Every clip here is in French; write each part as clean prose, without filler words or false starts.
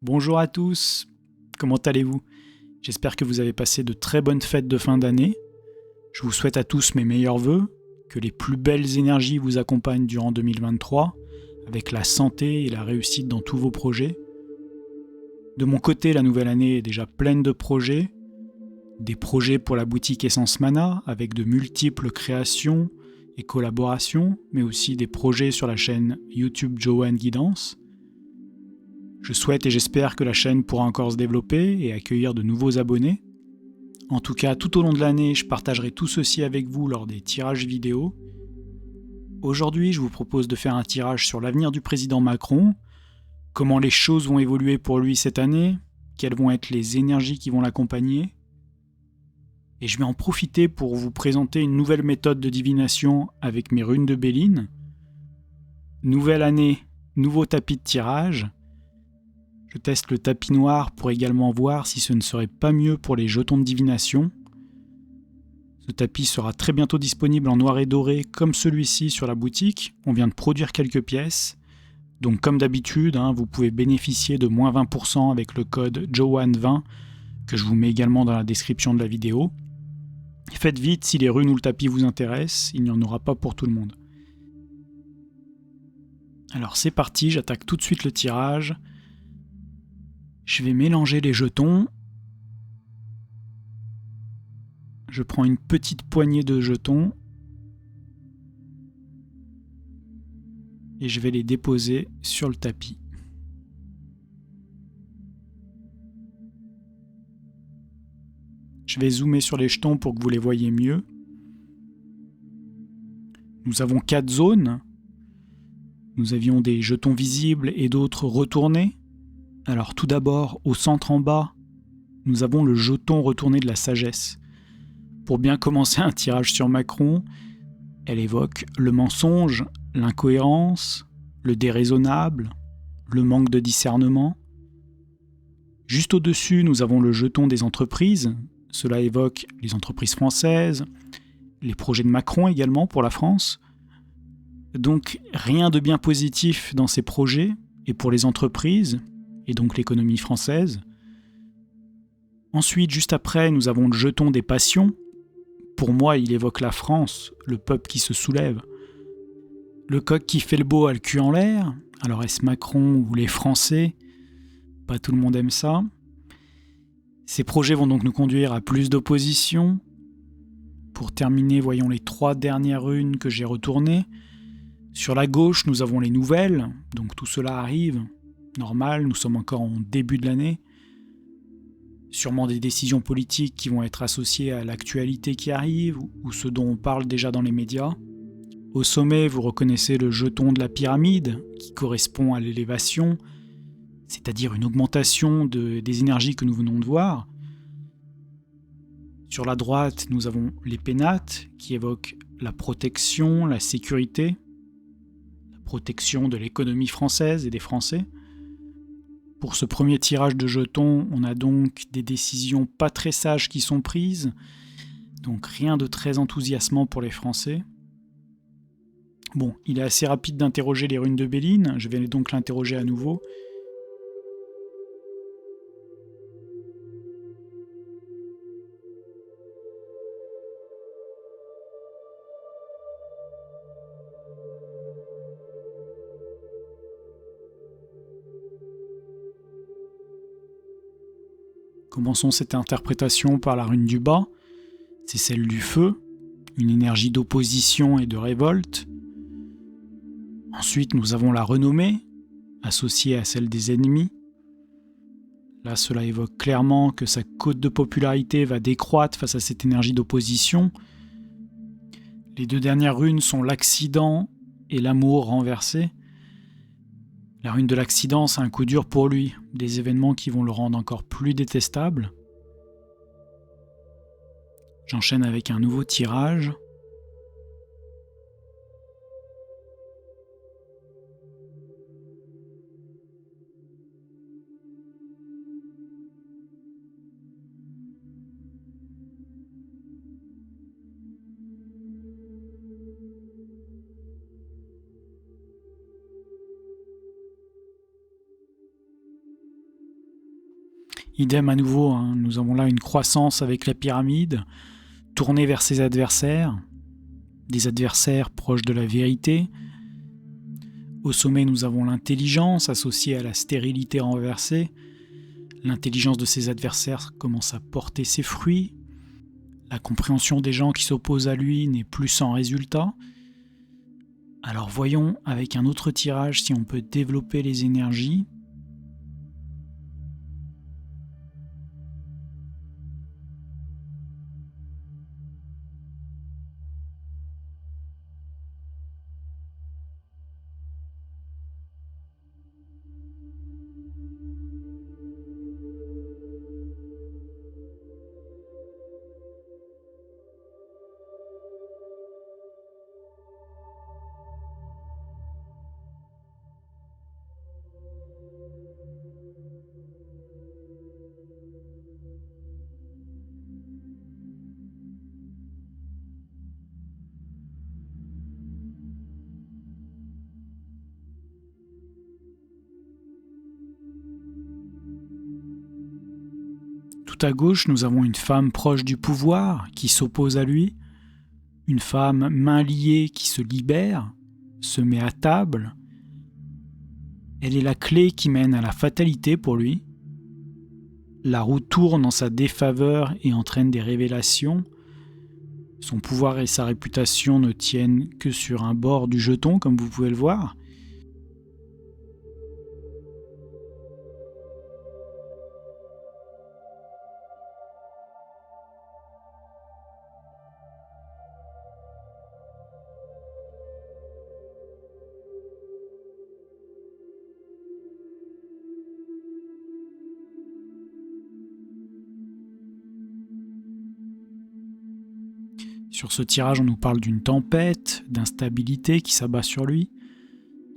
Bonjour à tous, comment allez-vous? J'espère que vous avez passé de très bonnes fêtes de fin d'année. Je vous souhaite à tous mes meilleurs vœux, que les plus belles énergies vous accompagnent durant 2023, avec la santé et la réussite dans tous vos projets. De mon côté, la nouvelle année est déjà pleine de projets, des projets pour la boutique Essence Mana, avec de multiples créations et collaborations, mais aussi des projets sur la chaîne YouTube Johan Guidance. Je souhaite et j'espère que la chaîne pourra encore se développer et accueillir de nouveaux abonnés. En tout cas, tout au long de l'année, je partagerai tout ceci avec vous lors des tirages vidéo. Aujourd'hui, je vous propose de faire un tirage sur l'avenir du président Macron, comment les choses vont évoluer pour lui cette année, quelles vont être les énergies qui vont l'accompagner. Et je vais en profiter pour vous présenter une nouvelle méthode de divination avec mes runes de Béline. Nouvelle année, nouveau tapis de tirage. Je teste le tapis noir pour également voir si ce ne serait pas mieux pour les jetons de divination. Ce tapis sera très bientôt disponible en noir et doré comme celui-ci sur la boutique. On vient de produire quelques pièces. Donc comme d'habitude, vous pouvez bénéficier de moins 20% avec le code JOAN20 que je vous mets également dans la description de la vidéo. Faites vite si les runes ou le tapis vous intéressent, il n'y en aura pas pour tout le monde. Alors c'est parti, j'attaque tout de suite le tirage. Je vais mélanger les jetons. Je prends une petite poignée de jetons et je vais les déposer sur le tapis. Je vais zoomer sur les jetons pour que vous les voyez mieux. Nous avons 4 zones. Nous avions des jetons visibles et d'autres retournés. Alors tout d'abord, au centre en bas, nous avons le jeton retourné de la sagesse. Pour bien commencer un tirage sur Macron, elle évoque le mensonge, l'incohérence, le déraisonnable, le manque de discernement. Juste au-dessus, nous avons le jeton des entreprises. Cela évoque les entreprises françaises, les projets de Macron également pour la France. Donc rien de bien positif dans ces projets et pour les entreprises, et donc l'économie française. Ensuite, juste après, nous avons le jeton des passions. Pour moi, il évoque la France, le peuple qui se soulève. Le coq qui fait le beau a le cul en l'air. Alors est-ce Macron ou les Français? Pas tout le monde aime ça. Ces projets vont donc nous conduire à plus d'opposition. Pour terminer, voyons les 3 dernières runes que j'ai retournées. Sur la gauche, nous avons les nouvelles, donc tout cela arrive. Normal, nous sommes encore en début de l'année. Sûrement des décisions politiques qui vont être associées à l'actualité qui arrive ou ce dont on parle déjà dans les médias. Au sommet, vous reconnaissez le jeton de la pyramide qui correspond à l'élévation, c'est-à-dire une augmentation des énergies que nous venons de voir. Sur la droite, nous avons les pénates qui évoquent la protection, la sécurité, la protection de l'économie française et des Français. Pour ce premier tirage de jetons, on a donc des décisions pas très sages qui sont prises, donc rien de très enthousiasmant pour les Français. Bon, il est assez rapide d'interroger les runes de Béline, je vais donc l'interroger à nouveau. Commençons cette interprétation par la rune du bas, c'est celle du feu, une énergie d'opposition et de révolte. Ensuite, nous avons la renommée, associée à celle des ennemis. Là, cela évoque clairement que sa cote de popularité va décroître face à cette énergie d'opposition. Les 2 dernières runes sont l'accident et l'amour renversé. La rune de l'accident, c'est un coup dur pour lui, des événements qui vont le rendre encore plus détestable. J'enchaîne avec un nouveau tirage. Idem à nouveau, hein, nous avons là une croissance avec la pyramide, tournée vers ses adversaires, des adversaires proches de la vérité. Au sommet, nous avons l'intelligence associée à la stérilité renversée. L'intelligence de ses adversaires commence à porter ses fruits. La compréhension des gens qui s'opposent à lui n'est plus sans résultat. Alors voyons avec un autre tirage si on peut développer les énergies. Tout à gauche, nous avons une femme proche du pouvoir qui s'oppose à lui, une femme main liée qui se libère, se met à table. Elle est la clé qui mène à la fatalité pour lui. La roue tourne en sa défaveur et entraîne des révélations. Son pouvoir et sa réputation ne tiennent que sur un bord du jeton, comme vous pouvez le voir. Sur ce tirage, on nous parle d'une tempête, d'instabilité qui s'abat sur lui.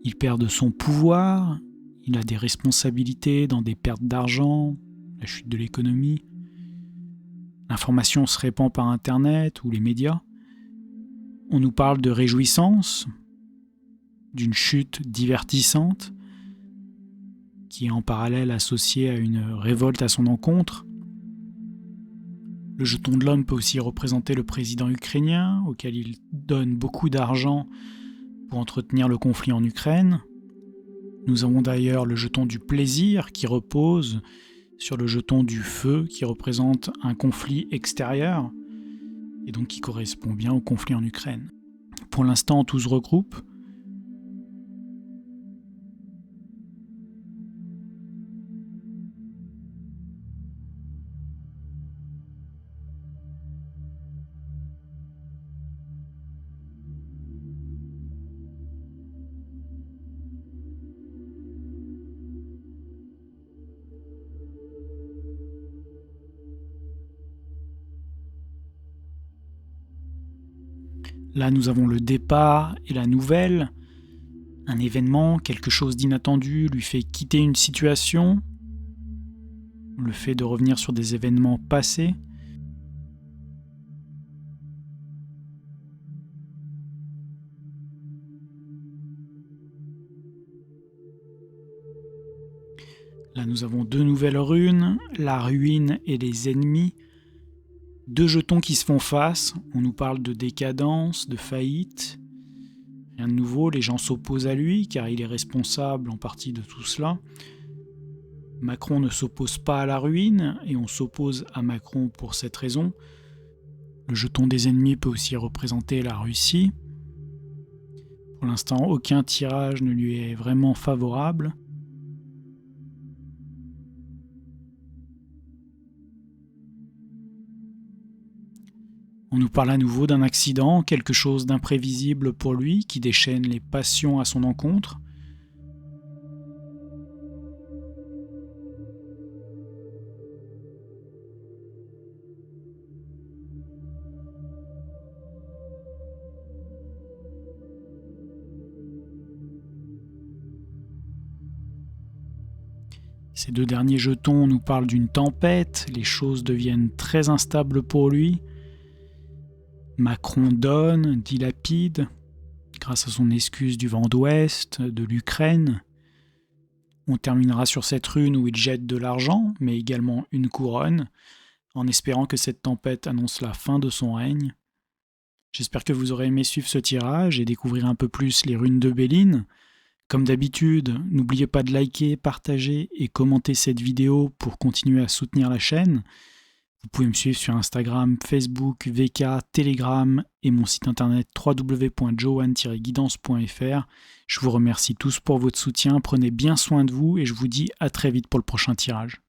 Il perd de son pouvoir, il a des responsabilités dans des pertes d'argent, la chute de l'économie. L'information se répand par Internet ou les médias. On nous parle de réjouissance, d'une chute divertissante, qui est en parallèle associée à une révolte à son encontre. Le jeton de l'homme peut aussi représenter le président ukrainien, auquel il donne beaucoup d'argent pour entretenir le conflit en Ukraine. Nous avons d'ailleurs le jeton du plaisir qui repose sur le jeton du feu qui représente un conflit extérieur et donc qui correspond bien au conflit en Ukraine. Pour l'instant, tout se regroupe. Là, nous avons le départ et la nouvelle. Un événement, quelque chose d'inattendu lui fait quitter une situation. Le fait de revenir sur des événements passés. Là, nous avons deux nouvelles runes, la ruine et les ennemis. Deux jetons qui se font face, on nous parle de décadence, de faillite. Rien de nouveau, les gens s'opposent à lui car il est responsable en partie de tout cela. Macron ne s'oppose pas à la ruine et on s'oppose à Macron pour cette raison. Le jeton des ennemis peut aussi représenter la Russie. Pour l'instant, aucun tirage ne lui est vraiment favorable. On nous parle à nouveau d'un accident, quelque chose d'imprévisible pour lui, qui déchaîne les passions à son encontre. Ces deux derniers jetons nous parlent d'une tempête, les choses deviennent très instables pour lui. Macron donne, dilapide, grâce à son excuse du vent d'ouest, de l'Ukraine. On terminera sur cette rune où il jette de l'argent, mais également une couronne, en espérant que cette tempête annonce la fin de son règne. J'espère que vous aurez aimé suivre ce tirage et découvrir un peu plus les runes de Béline. Comme d'habitude, n'oubliez pas de liker, partager et commenter cette vidéo pour continuer à soutenir la chaîne. Vous pouvez me suivre sur Instagram, Facebook, VK, Telegram et mon site internet www.johan-guidance.fr. Je vous remercie tous pour votre soutien, prenez bien soin de vous et je vous dis à très vite pour le prochain tirage.